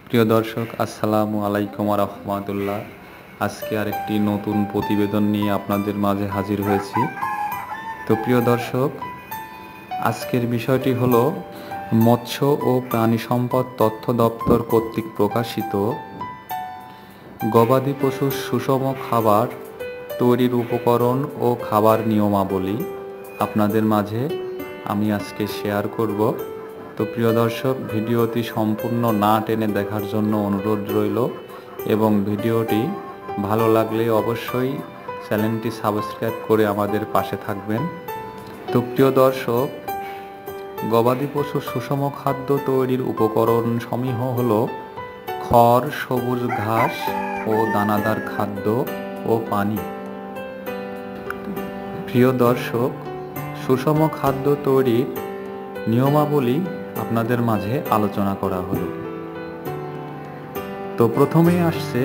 প্রিয় দর্শক, আসসালামু আলাইকুম ওয়া রাহমাতুল্লাহ। আজকে আরেকটি নতুন প্রতিবেদন নিয়ে আপনাদের মাঝে হাজির হয়েছি। তো প্রিয় দর্শক, আজকের বিষয়টি হলো মৎস্য ও প্রাণী সম্পদ তথ্য দপ্তর কর্তৃক প্রকাশিত গবাদি পশুর সুষম খাবার তৈরির উপকরণ ও খাবার নিয়মাবলী আপনাদের মাঝে আমি আজকে শেয়ার করব। তো প্রিয় দর্শক, ভিডিওটি সম্পূর্ণ না টেনে দেখার জন্য অনুরোধ রইল এবং ভিডিওটি ভালো লাগলে অবশ্যই চ্যানেলটি সাবস্ক্রাইব করে আমাদের পাশে থাকবেন। তো প্রিয় দর্শক, গবাদি পশুর সুষম খাদ্য তৈরির উপকরণ সমূহ হল খড়, সবুজ ঘাস ও দানাদার খাদ্য ও পানি। প্রিয় দর্শক, সুষম খাদ্য তৈরির নিয়মাবলী আপনাদের মাঝে আলোচনা করা হলো। তো প্রথমেই আসছে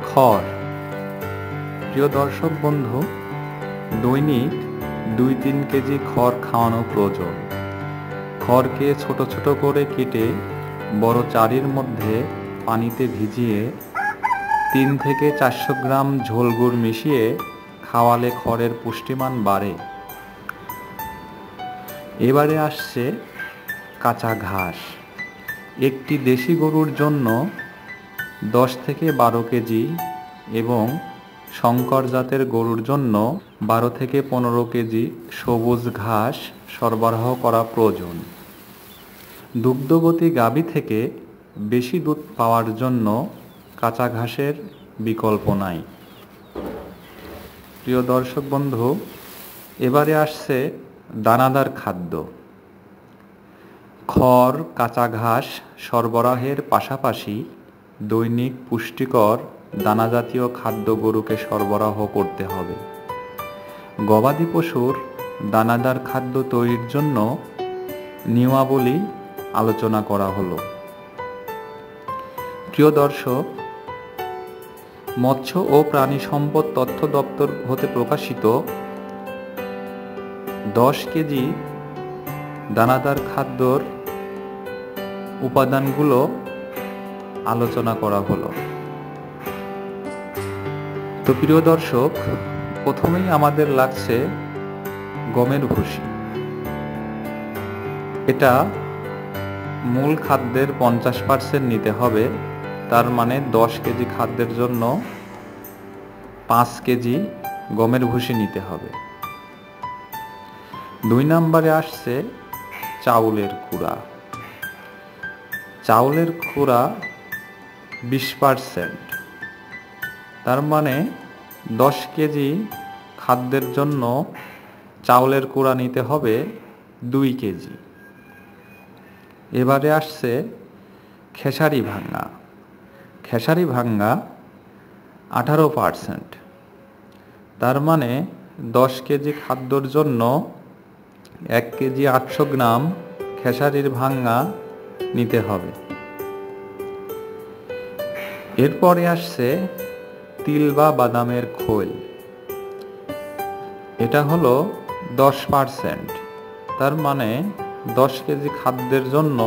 খড়। প্রিয় দর্শক বন্ধু, দৈনিক 2-3 কেজি খড় খাওয়ানো প্রয়োজন। খড়কে ছোট ছোট করে কেটে বড় চারির মধ্যে পানিতে ভিজিয়ে 3 থেকে 400 গ্রাম ঝোল গুড় মিশিয়ে খাওয়ালে খড়ের পুষ্টিমান বাড়ে। এবারে আসছে কাঁচা ঘাস। একটি দেশি গরুর জন্য 10 থেকে 12 কেজি এবং শঙ্কর জাতের গরুর জন্য 12 থেকে 15 কেজি সবুজ ঘাস সরবরাহ করা প্রয়োজন। দুগ্ধবতী গাভী থেকে বেশি দুধ পাওয়ার জন্য কাঁচা ঘাসের বিকল্প নাই। প্রিয় দর্শক বন্ধু, এবারে আসছে দানাদার খাদ্য। খড়, কাঁচা ঘাস সরবরাহের পাশাপাশি দৈনিক পুষ্টিকর দানাজাতীয় খাদ্য গরুকে সরবরাহ করতে হবে। গবাদি পশুর দানাদার খাদ্য তৈরির জন্য নিয়মাবলী আলোচনা করা হলো। প্রিয় দর্শক, মৎস্য ও প্রাণী সম্পদ তথ্য দপ্তর হতে প্রকাশিত 10 কেজি দানাদার খাদ্যর উপাদানগুলো আলোচনা করা হলো। তো প্রিয় দর্শক, প্রথমেই আমাদের লাগছে গমের ভুসি। এটা মূল খাদ্যের 50% নিতে হবে। তার মানে 10 কেজি খাদ্যের জন্য 5 কেজি গমের ভুসি নিতে হবে। 2 নম্বরে আসছে চাউলের কুড়া। চাউলের কুড়া 20%। তার মানে 10 কেজি খাদ্যের জন্য চাউলের কুড়া নিতে হবে 2 কেজি। এবারে আসছে খেসারি ভাঙ্গা। খেসারি ভাঙ্গা 18%। তার মানে 10 কেজি খাদ্যর জন্য 1 কেজি 800 গ্রাম খেসারির ভাঙ্গা নিতে হবে। এরপরে আসছে তিল বা বাদামের খোল। এটা হলো 10%। তার মানে 10 কেজি খাদ্যের জন্য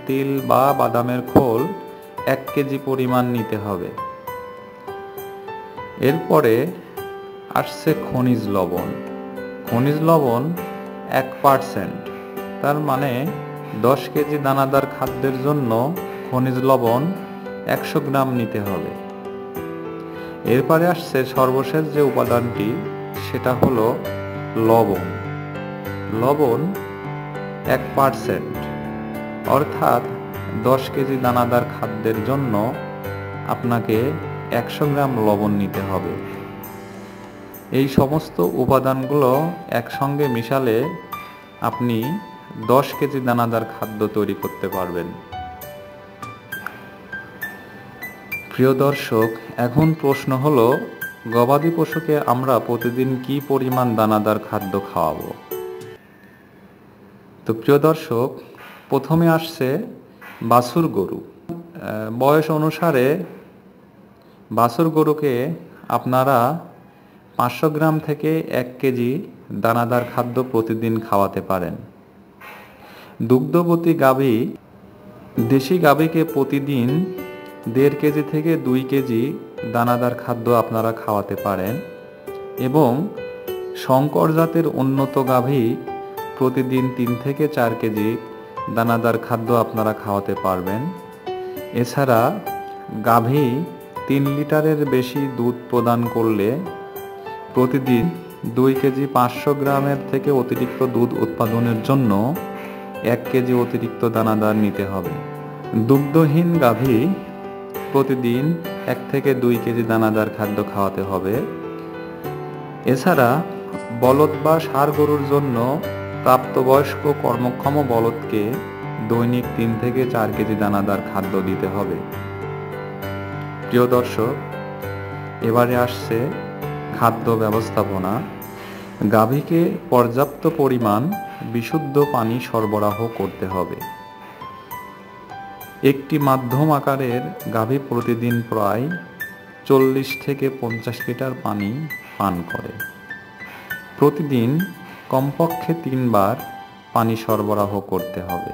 তিল বা বাদামের খোল 1 কেজি পরিমাণ নিতে হবে। এরপরে আসছে খনিজ লবণ। খনিজ লবণ 1%। তার মানে 10 কেজি দানাদার খাদ্যের জন্য খনিজ লবণ 100 গ্রাম নিতে হবে। এরপরে আসছে সর্বশেষ যে উপাদানটি, সেটা হলো লবণ। লবণ 1%। অর্থাৎ 10 কেজি দানাদার খাদ্যের জন্য আপনাকে 100 গ্রাম লবণ নিতে হবে। এই সমস্ত উপাদানগুলো একসঙ্গে মিশালে আপনি 10 কেজি দানাদার খাদ্য তৈরি করতে পারবেন। প্রিয় দর্শক, এখন প্রশ্ন হলো, গবাদি পশুকে আমরা প্রতিদিন কি পরিমাণ দানাদার খাদ্য খাওয়াবো? তো প্রিয় দর্শক, প্রথমে আসছে বাছুর গরু। বয়স অনুসারে বাছুর গরুকে আপনারা 500 গ্রাম থেকে 1 কেজি দানাদার খাদ্য প্রতিদিন খাওয়াতে পারেন। দুগ্ধবতী গাভী দেশি গাভীকে প্রতিদিন 1.5 কেজি থেকে 2 কেজি দানাদার খাদ্য আপনারা খাওয়াতে পারেন এবং শঙ্কর জাতের উন্নত গাভী প্রতিদিন 3 থেকে 4 কেজি দানাদার খাদ্য আপনারা খাওয়াতে পারবেন। এছাড়া গাভী 3 লিটারের বেশি দুধ প্রদান করলে প্রতিদিন 2 কেজি 500 গ্রামের থেকে অতিরিক্ত দুধ উৎপাদনের জন্য 1 কেজি অতিরিক্ত দানাদার নিতে হবে। দুগ্ধহীন গাভী প্রতিদিন 1 থেকে 2 কেজি দানাদার খাদ্য খাওয়াতে হবে। এছাড়া বলদ বা ষাঁড় গরুর জন্য প্রাপ্তবয়স্ক কর্মক্ষম বলদকে দৈনিক 3 থেকে 4 কেজি দানাদার খাদ্য দিতে হবে। প্রিয় দর্শক, এবারে আসছে খাদ্য ব্যবস্থাপনা। গাভীকে পর্যাপ্ত পরিমাণ বিশুদ্ধ পানি সরবরাহ করতে হবে। একটি মাধ্যম আকারের গাভী প্রতিদিন প্রায় 40 থেকে 50 লিটার পানি পান করে। প্রতিদিন কমপক্ষে 3 বার পানি সরবরাহ করতে হবে।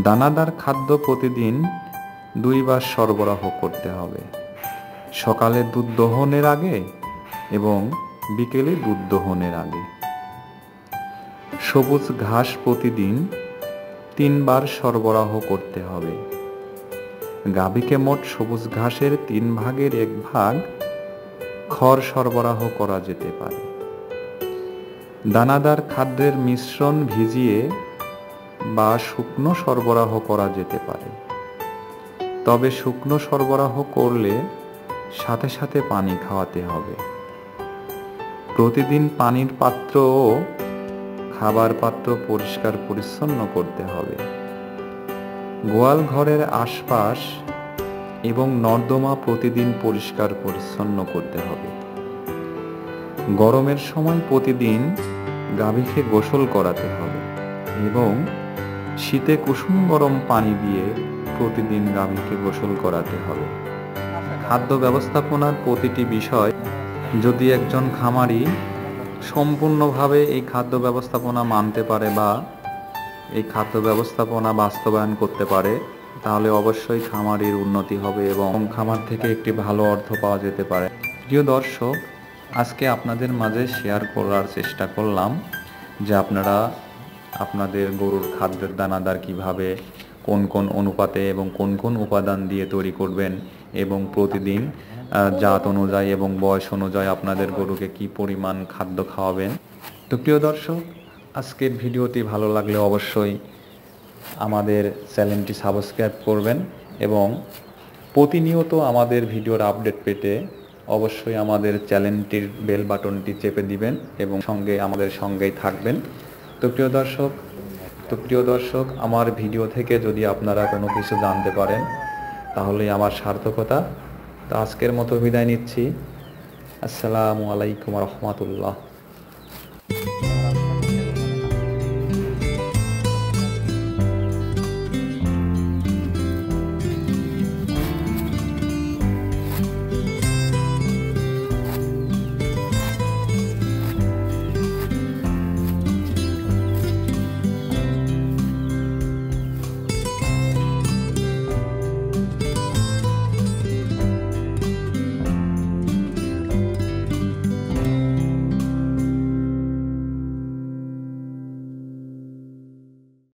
দানাদার খাদ্য প্রতিদিন 2 বার সরবরাহ করতে হবে, সকালে দুধ দহনের আগে এবং বিকেলে দুধ দহনের আগে। সবুজ ঘাস প্রতিদিন 3 বার সরবরাহ করতে হবে। গাভীকে মোট সবুজ ঘাসের 3 ভাগের 1 ভাগ খড় সরবরাহ করা যেতে পারে। দানাদার খাদ্যের মিশ্রণ ভিজিয়ে বা শুকনো সরবরাহ করা যেতে পারে, তবে শুকনো সরবরাহ করলে সাথে সাথে পানি খাওয়াতে হবে। প্রতিদিন পানির পাত্র ও খাবার পাত্র পরিষ্কার পরিচ্ছন্ন করতে হবে। গোয়াল ঘরের আশপাশ এবং নর্দমা প্রতিদিন পরিষ্কার পরিচ্ছন্ন করতে হবে। গরমের সময় প্রতিদিন গাভীকে গোসল করাতে হবে এবং শীতে কুসুম গরম পানি দিয়ে প্রতিদিন গাভীকে গোসল করাতে হবে। খাদ্য ব্যবস্থাপনার প্রতিটি বিষয় যদি একজন খামারি সম্পূর্ণভাবে এই খাদ্য ব্যবস্থাপনা মানতে পারে বা এই খাদ্য ব্যবস্থাপনা বাস্তবায়ন করতে পারে, তাহলে অবশ্যই খামারির উন্নতি হবে এবং খামার থেকে একটি ভালো অর্থ পাওয়া যেতে পারে। প্রিয় দর্শক, আজকে আপনাদের মাঝে শেয়ার করার চেষ্টা করলাম যে আপনারা আপনাদের গরুর খাদ্যের দানাদার কিভাবে, কোন কোন অনুপাতে এবং কোন কোন উপাদান দিয়ে তৈরি করবেন এবং প্রতিদিন জাত অনুযায়ী এবং বয়স অনুযায়ী আপনাদের গরুকে কি পরিমাণ খাদ্য খাওয়াবেন। তো প্রিয় দর্শক, আজকের ভিডিওটি ভালো লাগলে অবশ্যই আমাদের চ্যানেলটি সাবস্ক্রাইব করবেন এবং প্রতিনিয়ত আমাদের ভিডিওর আপডেট পেতে অবশ্যই আমাদের চ্যানেলটির বেল বাটনটি চেপে দিবেন এবং আমাদের সঙ্গেই থাকবেন। তো প্রিয় দর্শক, আমার ভিডিও থেকে যদি আপনারা কোনো কিছু জানতে পারেন তাহলে আমার সার্থকতা। তো আজকের মতো বিদায় নিচ্ছি। আসসালামু আলাইকুম ওয়া রাহমাতুল্লাহ।